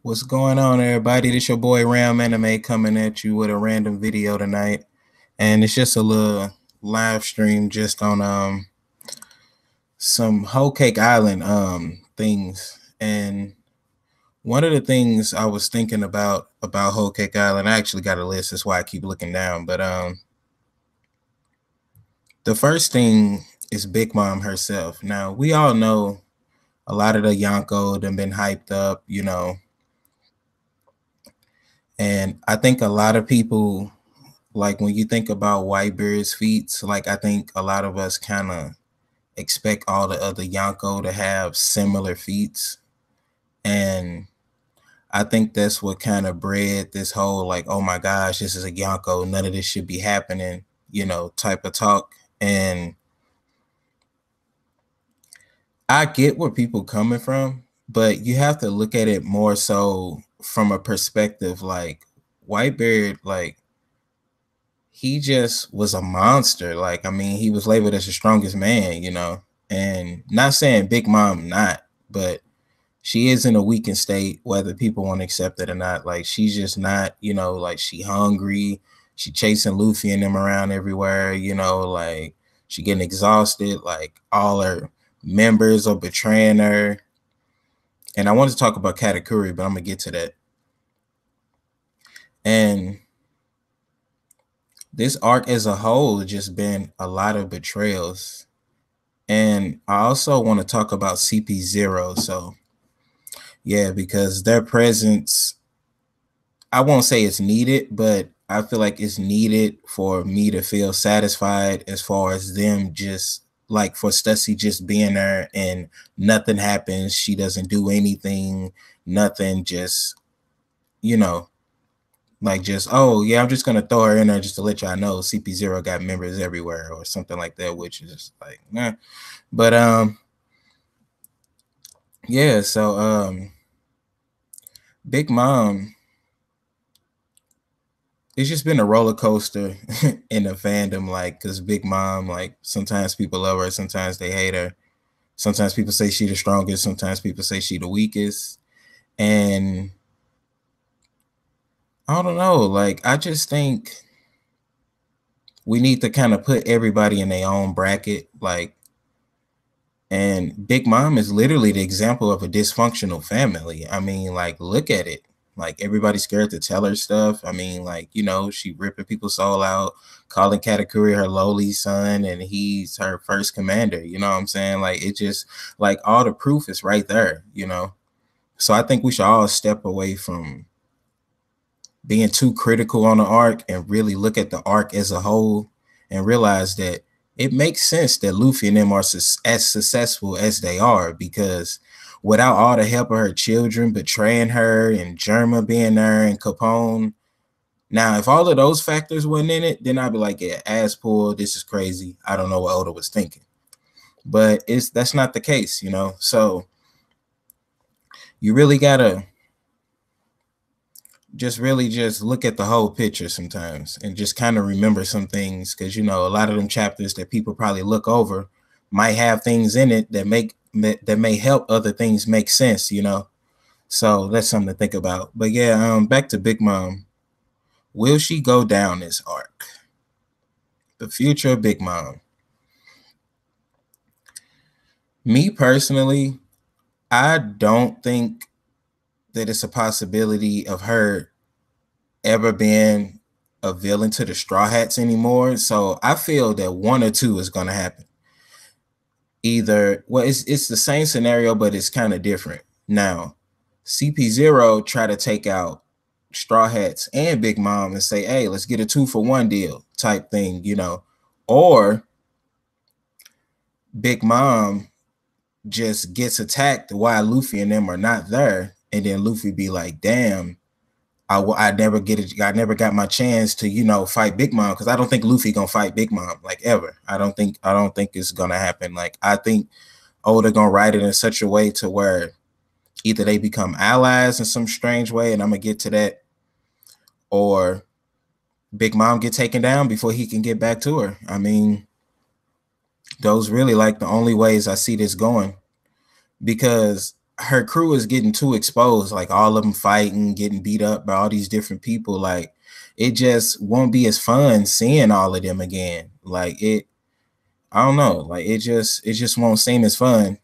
What's going on, everybody? This your boy Ram Anime coming at you with a random video tonight, and it's just a little live stream just on some Whole Cake Island things. And one of the things I was thinking about Whole Cake Island, I actually got a list. That's why I keep looking down. But the first thing is Big Mom herself. Now we all know a lot of the Yonko have been hyped up, and I think a lot of people, like when you think about Whitebeard's feats, like I think a lot of us kind of expect all the other Yonko to have similar feats. And I think that's what kind of bred this whole like, oh my gosh, this is a Yonko, none of this should be happening, type of talk. And I get where people coming from, but you have to look at it more so from a perspective like Whitebeard, like he just was a monster. Like, I mean, he was labeled as the strongest man, and not saying Big Mom not, but she is in a weakened state, whether people want to accept it or not. Like, she's just not, like she hungry. She chasing Luffy and them around everywhere, like she getting exhausted. Like all her members are betraying her. And I want to talk about Katakuri, but I'm gonna get to that. And this arc as a whole has just been a lot of betrayals. And I also want to talk about CP0. So yeah, because their presence, I won't say it's needed, but I feel like it's needed for me to feel satisfied as far as them just like for Stussy just being there and nothing happens. She doesn't do anything, nothing, just, like just, oh yeah, I'm just gonna throw her in there just to let y'all know CP0 got members everywhere or something like that, which is just like, nah. But yeah, so Big Mom, it's just been a roller coaster in the fandom, like, because Big Mom, like, sometimes people love her, sometimes they hate her. Sometimes people say she the strongest, sometimes people say she the weakest. And I don't know, like, I just think we need to kind of put everybody in their own bracket, like, and Big Mom is literally the example of a dysfunctional family. I mean, like, look at it. Like, everybody's scared to tell her stuff. I mean, like, she ripping people's soul out, calling Katakuri her lowly son, and he's her first commander. You know what I'm saying? Like, it just, like, all the proof is right there, So I think we should all step away from being too critical on the arc and really look at the arc as a whole and realize that it makes sense that Luffy and them are as successful as they are, because without all the help of her children betraying her and Germa being there and Capone, now if all of those factors wasn't in it, then I'd be like, yeah, ass pull, this is crazy. I don't know what Oda was thinking. But that's not the case, So you really gotta just really just look at the whole picture sometimes and just kind of remember some things, because a lot of them chapters that people probably look over might have things in it that may help other things make sense, so that's something to think about. But yeah, back to Big Mom. Will she go down this arc? The future of Big Mom. Me personally, I don't think that it's a possibility of her ever being a villain to the Straw Hats anymore. So I feel that one or two is going to happen. Either, well, it's the same scenario, but it's kind of different. Now, CP0 try to take out Straw Hats and Big Mom and say, hey, let's get a 2-for-1 deal type thing, or Big Mom just gets attacked while Luffy and them are not there, and then Luffy be like, damn, I never got my chance to fight Big Mom, because I don't think Luffy gonna fight Big Mom like ever. I don't think it's gonna happen. Like, I think Oda gonna write it in such a way to where either they become allies in some strange way, and I'm gonna get to that, or Big Mom get taken down before he can get back to her. I mean, those really like the only ways I see this going, because her crew is getting too exposed, like all of them fighting, getting beat up by all these different people. Like it just won't be as fun seeing all of them again. Like it, I don't know, like it just won't seem as fun.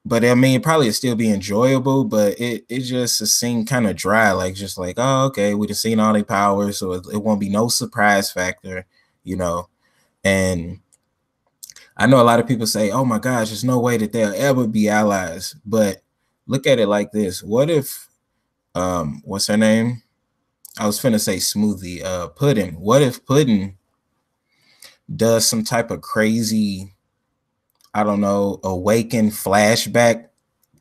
But I mean, probably it still be enjoyable, but it just seemed kind of dry, like just like, oh, okay, we just seen all their powers, so it won't be no surprise factor, you know. And I know a lot of people say, oh my gosh, there's no way that they'll ever be allies. But look at it like this. What if what's her name? I was finna say Smoothie, Puddin. What if Puddin does some type of crazy, I don't know, awaken flashback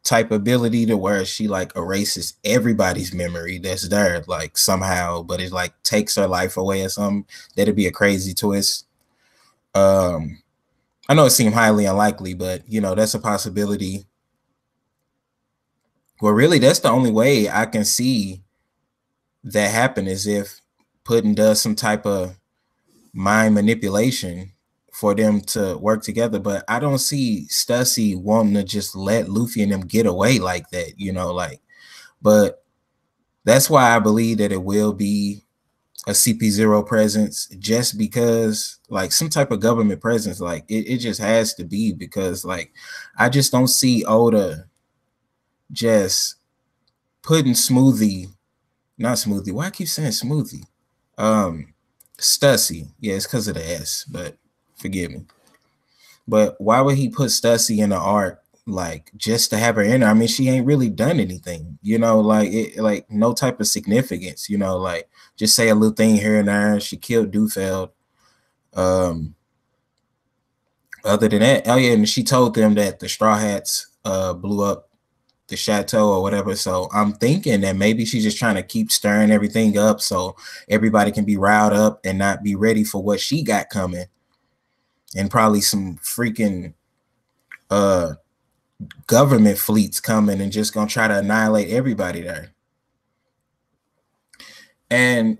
type ability to where she like erases everybody's memory that's there, like somehow, but it like takes her life away or something? That'd be a crazy twist. Um, I know it seemed highly unlikely, but you know, that's a possibility. Well, really, that's the only way I can see that happen is if Puddin does some type of mind manipulation for them to work together. But I don't see Stussy wanting to just let Luffy and them get away like that, you know, like, but that's why I believe that it will be a CP0 presence, just because like some type of government presence, like it just has to be, because like I just don't see Oda just putting Smoothie, not Smoothie, why I keep saying Smoothie? Stussy. Yeah, it's because of the S, but forgive me. But why would he put Stussy in the arc, like just to have her in there? I mean, she ain't really done anything, you know, like it, like no type of significance, you know, like just say a little thing here and there. She killed Dufeld. Um, Other than that, oh yeah, and she told them that the Straw Hats blew up the chateau or whatever. So I'm thinking that maybe she's just trying to keep stirring everything up so everybody can be riled up and not be ready for what she got coming. And probably some freaking government fleets coming and just gonna try to annihilate everybody there. And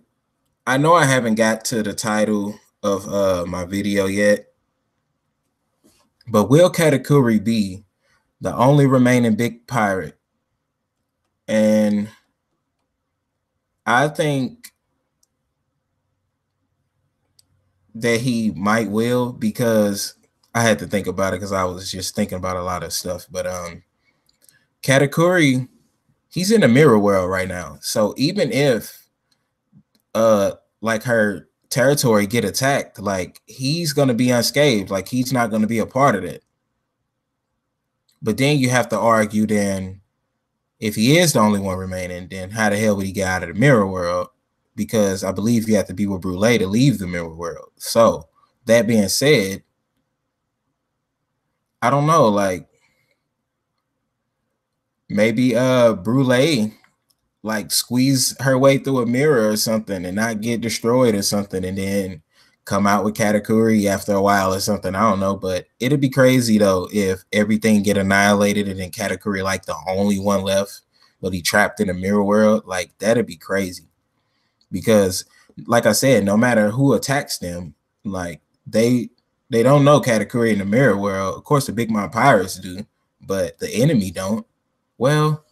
I know I haven't got to the title of my video yet, but will Katakuri be the only remaining big pirate? And I think that he might will, because I had to think about it because I was just thinking about a lot of stuff. But Katakuri, he's in the mirror world right now. So even if like her territory get attacked, like he's gonna be unscathed, like he's not gonna be a part of it. But then you have to argue, then if he is the only one remaining, then how the hell would he get out of the mirror world? Because I believe you have to be with Brule to leave the mirror world. So that being said, I don't know, like maybe Brule like squeeze her way through a mirror or something and not get destroyed or something, and then come out with Katakuri after a while or something. I don't know, but it'd be crazy though if everything get annihilated and then Katakuri like the only one left, but he trapped in a mirror world. Like that'd be crazy, because like I said, no matter who attacks them, like they don't know Katakuri in the mirror world. Of course, the Big Mom Pirates do, but the enemy don't. Well,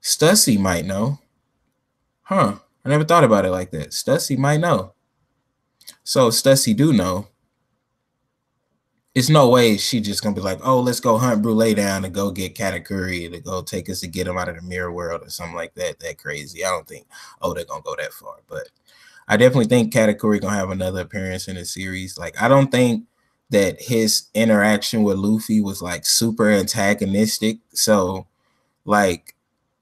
Stussy might know. Huh. I never thought about it like that. Stussy might know. So Stussy do know. It's no way she just gonna be like, oh, let's go hunt Brule down and go get Katakuri to go take us to get him out of the mirror world or something like that. That crazy. I don't think, oh, they're gonna go that far. But I definitely think Katakuri gonna have another appearance in the series. Like, I don't think that his interaction with Luffy was like super antagonistic. So like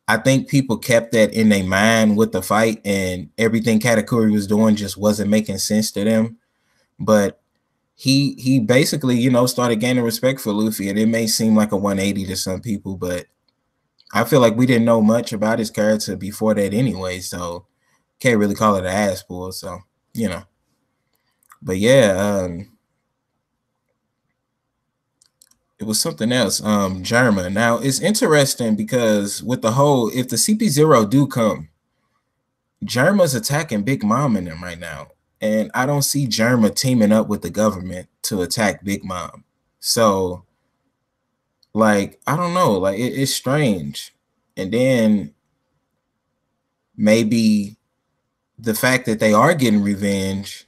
I think people kept that in their mind with the fight, and everything Katakuri was doing just wasn't making sense to them. But he basically, you know, started gaining respect for Luffy, and it may seem like a 180 to some people, but I feel like we didn't know much about his character before that anyway, so can't really call it an ass pull. So, you know. But yeah, it was something else. Germa. Now it's interesting because with the whole, if the CP0 do come, Germa's attacking Big Mom in them right now. And I don't see Germa teaming up with the government to attack Big Mom. So Like, I don't know, like it's strange. And then maybe the fact that they are getting revenge,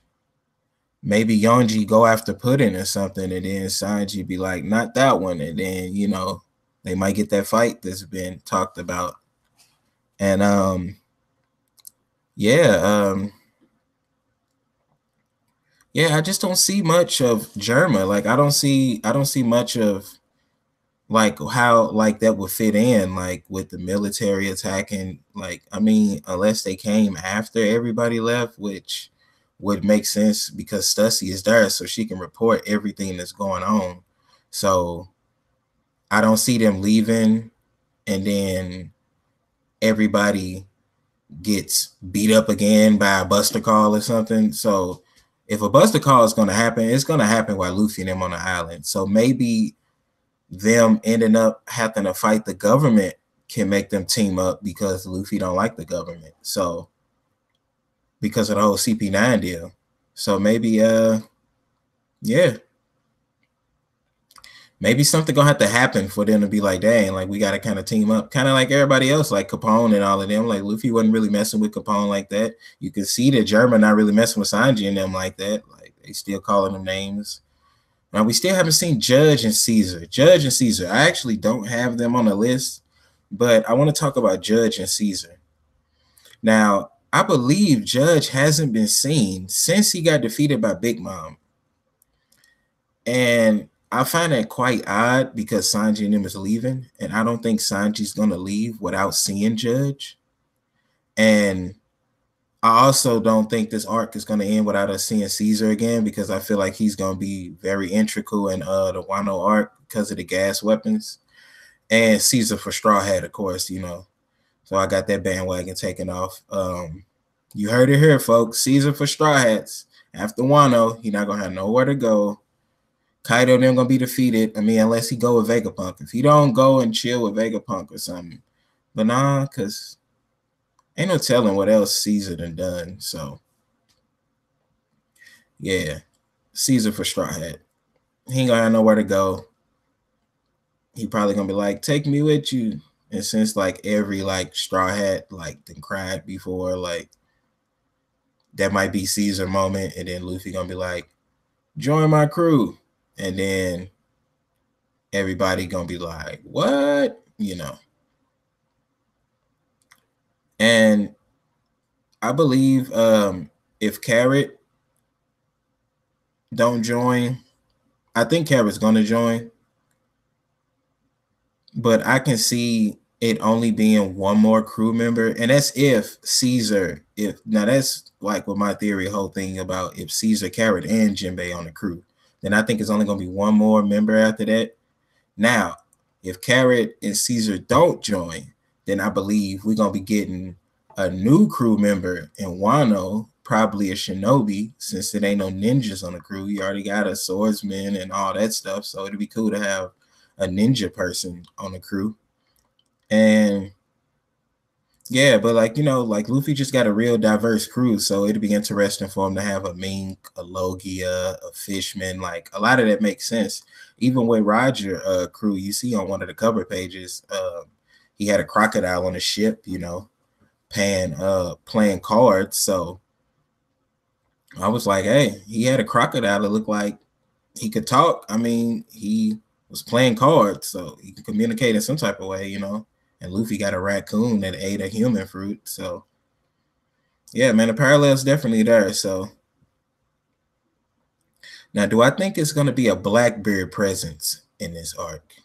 maybe Yonji go after Puddin or something, and then Sanji be like, not that one, and then they might get that fight that's been talked about. And yeah, yeah, I just don't see much of Germa. Like I don't see much of like how like that would fit in like with the military attacking. Like, I mean, unless they came after everybody left, which would make sense because Stussy is there so she can report everything that's going on. So I don't see them leaving and then everybody gets beat up again by a Buster Call or something. So if a Buster Call is going to happen, it's going to happen while Luffy and them on the island. So maybe them ending up having to fight the government can make them team up because Luffy don't like the government. So because of the whole CP9 deal. So maybe yeah, maybe something gonna have to happen for them to be like, dang, like we gotta kind of team up, kind of like everybody else, like Capone and all of them. Like Luffy wasn't really messing with Capone like that. You could see that German not really messing with Sanji and them like that. Like they still calling them names. Now we still haven't seen Judge and Caesar. Judge and Caesar. I actually don't have them on the list, but I want to talk about Judge and Caesar. Now, I believe Judge hasn't been seen since he got defeated by Big Mom. And I find that quite odd because Sanji and him is leaving, and I don't think Sanji's gonna leave without seeing Judge. And I also don't think this arc is gonna end without us seeing Caesar again because I feel like he's gonna be very integral in the Wano arc because of the gas weapons. And Caesar for Straw Hat, of course. So I got that bandwagon taken off. You heard it here, folks. Caesar for Straw Hats. After Wano, he not gonna have nowhere to go. Kaido then gonna be defeated. I mean, unless he go with Vegapunk. If he don't go and chill with Vegapunk or something. But nah, cause ain't no telling what else Caesar done. So yeah, Caesar for Straw Hat. He ain't gonna have nowhere to go. He probably gonna be like, take me with you. And since like every like Straw Hat like then cried before, like that might be Caesar moment, and then Luffy gonna be like, join my crew. And then everybody gonna be like, what? And I believe if Carrot don't join, I think Carrot's gonna join, but I can see it only being one more crew member, and that's if Caesar. If now that's like what my theory, whole thing about if Caesar, Carrot, and Jinbei on the crew, then I think it's only gonna be one more member after that. Now, if Carrot and Caesar don't join, then I believe we're gonna be getting a new crew member in Wano, probably a shinobi, since it ain't no ninjas on the crew. You already got a swordsman and all that stuff, so it'd be cool to have a ninja person on the crew. And yeah, but like Luffy just got a real diverse crew, so it'd be interesting for him to have a Mink, a Logia, a Fishman. Like a lot of that makes sense. Even with Roger crew, you see on one of the cover pages, he had a crocodile on the ship, playing cards. So I was like, hey, he had a crocodile that looked like he could talk. I mean, he was playing cards, so he could communicate in some type of way. And Luffy got a raccoon that ate a human fruit. So yeah, man, the parallel's definitely there. So now, do I think it's going to be a Blackbeard presence in this arc?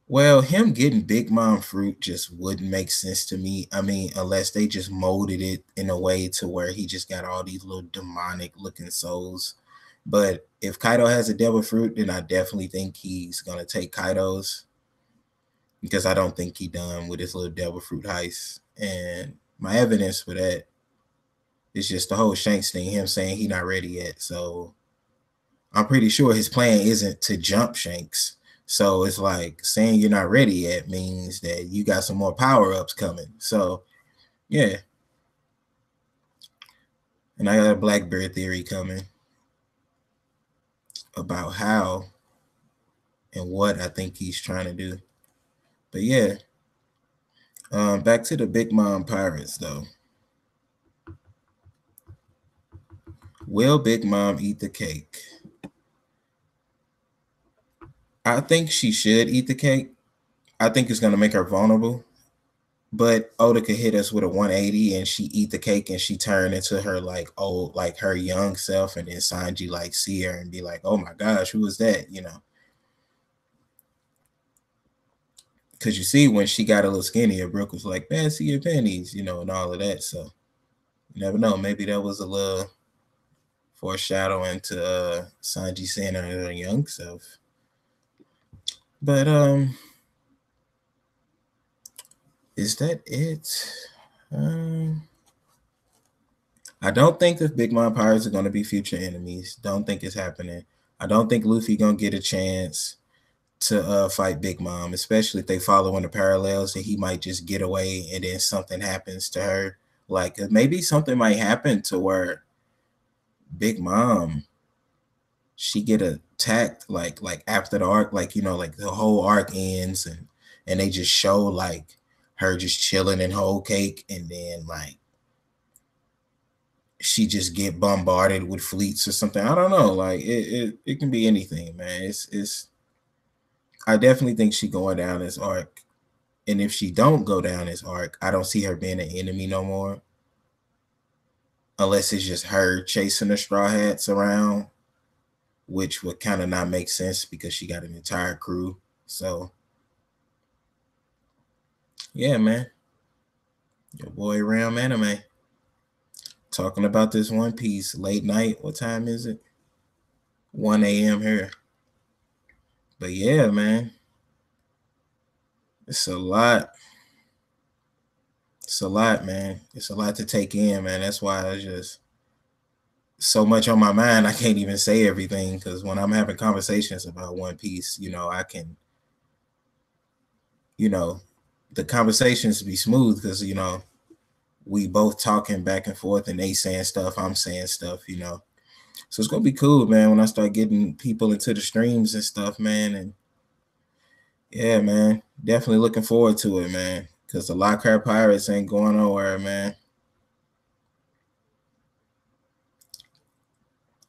Well, him getting Big Mom fruit just wouldn't make sense to me. I mean, unless they just molded it in a way to where he just got all these little demonic looking souls. But if Kaido has a devil fruit, then I definitely think he's gonna take Kaido's because I don't think he done with his little devil fruit heist. And my evidence for that is just the whole Shanks thing, him saying he not ready yet. So I'm pretty sure his plan isn't to jump Shanks. So it's like saying you're not ready yet means that you got some more power ups coming. So yeah. And I got a Blackbeard theory coming about how and what I think he's trying to do. But yeah, back to the Big Mom Pirates though. Will Big Mom eat the cake? I think she should eat the cake. I think it's gonna make her vulnerable. But Oda could hit us with a 180 and she eat the cake and she turn into her like old, like her young self, and then Sanji like see her and be like, oh my gosh, who was that? You know. Cause you see when she got a little skinnier, Brooke was like, fancy your panties, you know, and all of that. So you never know. Maybe that was a little foreshadowing to Sanji seeing her young self. But is that it? I don't think the Big Mom Pirates are going to be future enemies. Don't think it's happening. I don't think Luffy gonna get a chance to fight Big Mom, especially if they follow in the parallels that he might just get away and then something happens to her. Like maybe something might happen to where Big Mom she get attacked like after the arc, like you know, like the whole arc ends and they just show like her just chilling in whole cake, and then like she just get bombarded with fleets or something. I don't know. Like it can be anything, man. It's I definitely think she going down this arc. And if she don't go down this arc, I don't see her being an enemy no more. Unless it's just her chasing the Straw Hats around, which would kind of not make sense because she got an entire crew. So yeah, man. Your boy Ram Anime. Talking about this One Piece late night. What time is it? 1 a.m. here. But yeah, man. It's a lot. It's a lot, man. It's a lot to take in, man. That's why I just so much on my mind. I can't even say everything because when I'm having conversations about One Piece, you know, I can, you know, the conversations be smooth because you know we both talking back and forth and they saying stuff, I'm saying stuff, you know. So it's gonna be cool, man, when I start getting people into the streams and stuff, man. And yeah, man, definitely looking forward to it, man. Because the Lockhart Pirates ain't going nowhere, man.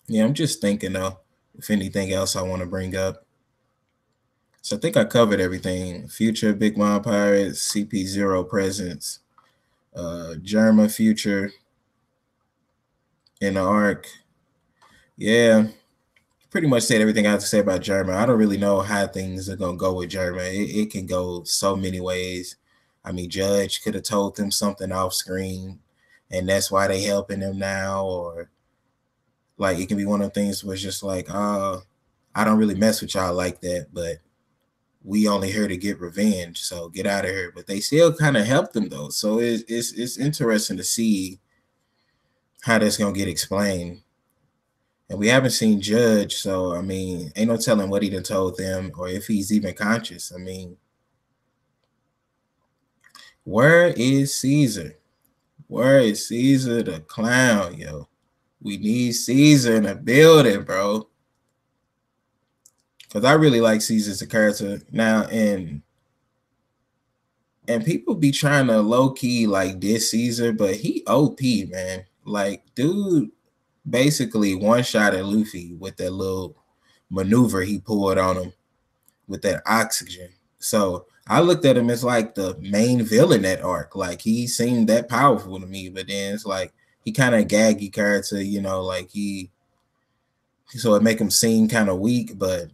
Yeah, I'm just thinking though, if anything else I want to bring up. So I think I covered everything. Future Big Mom Pirates, CP0 presence, Germa future in the arc. Yeah, pretty much said everything I have to say about Germa. I don't really know how things are gonna go with Germa. It can go so many ways. I mean, Judge could have told them something off screen, and that's why they helping him now, or like it can be one of the things where it's just like, I don't really mess with y'all like that, but we only here to get revenge, so get out of here. But they still kind of helped them though, so it's interesting to see how that's gonna get explained. And we haven't seen Judge, so I mean, ain't no telling what he done told them or if he's even conscious. I mean, where is Caesar? Where is Caesar the clown, yo? We need Caesar in the building, bro. Because I really like Caesar as a character now, and people be trying to low key like diss Caesar, but he OP, man. Like, dude, basically one shot at Luffy with that little maneuver he pulled on him with that oxygen. So I looked at him as like the main villain that arc. Like he seemed that powerful to me, but then it's like he kind of gaggy character, you know, like he so it make him seem kind of weak, but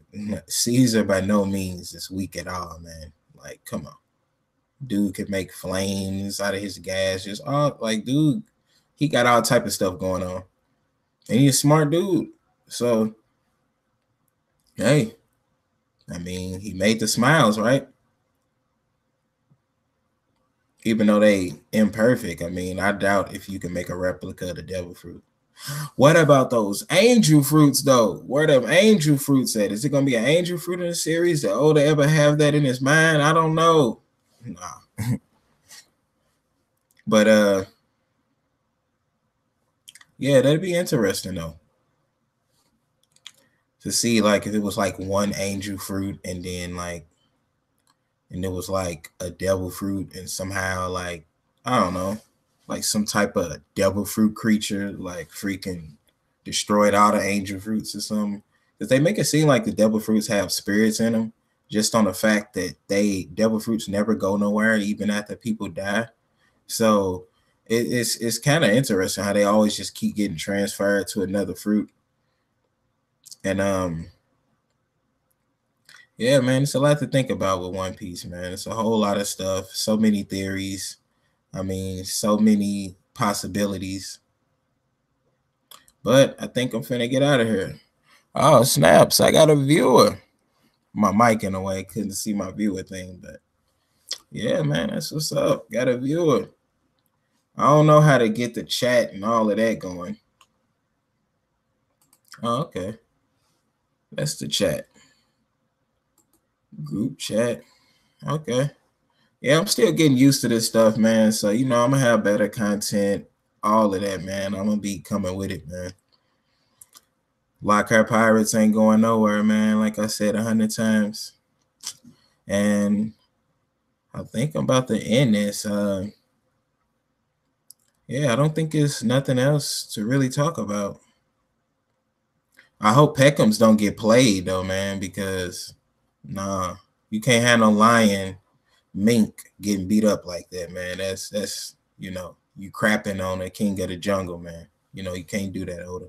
Caesar by no means is weak at all, man. Like, come on. Dude could make flames out of his gas, just all like dude, he got all type of stuff going on. And he's a smart dude. So hey, I mean, he made the smiles, right? Even though they imperfect. I mean, I doubt if you can make a replica of the devil fruit. What about those angel fruits, though? Where them angel fruits at? Is it gonna be an angel fruit in the series? Did Oda ever have that in his mind? I don't know. Nah. But yeah, that'd be interesting though. to see like if it was like one angel fruit and then like and it was like a devil fruit and somehow like I don't know, like some type of devil fruit creature like freaking destroyed all the angel fruits or something. Because they make it seem like the devil fruits have spirits in them, just on the fact that they devil fruits never go nowhere even after people die. So it's kind of interesting how they always just keep getting transferred to another fruit. And yeah, man, it's a lot to think about with One Piece, man. It's a whole lot of stuff, so many theories. I mean, so many possibilities. But I think I'm finna get out of here. Oh, snaps. I got a viewer. My mic in the way, couldn't see my viewer thing, but yeah, man, that's what's up. Got a viewer. I don't know how to get the chat and all of that going. Oh, okay. That's the chat. Group chat. Okay. Yeah, I'm still getting used to this stuff, man. So, I'm going to have better content, all of that, man. I'm going to be coming with it, man. Lockhart Pirates ain't going nowhere, man. Like I said 100 times. And I think I'm about to end this. Yeah, I don't think there's nothing else to really talk about. I hope Peckhams don't get played, though, man, because, nah, you can't have no lion mink getting beat up like that, man. That's you crapping on a king of the jungle, man. You can't do that, Oda.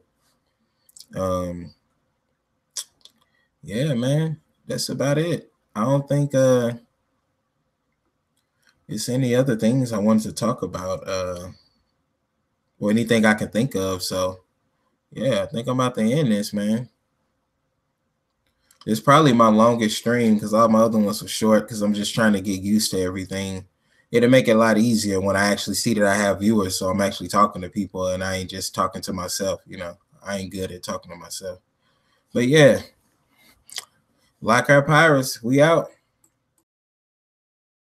Yeah, man, that's about it. I don't think it's any other things I wanted to talk about or anything I can think of. So yeah, I think I'm about to end this, man. It's probably my longest stream because all my other ones were short because I'm just trying to get used to everything. It'll make it a lot easier when I actually see that I have viewers, so I'm actually talking to people and I ain't just talking to myself. I ain't good at talking to myself. But yeah, Lockhart Pirates, we out.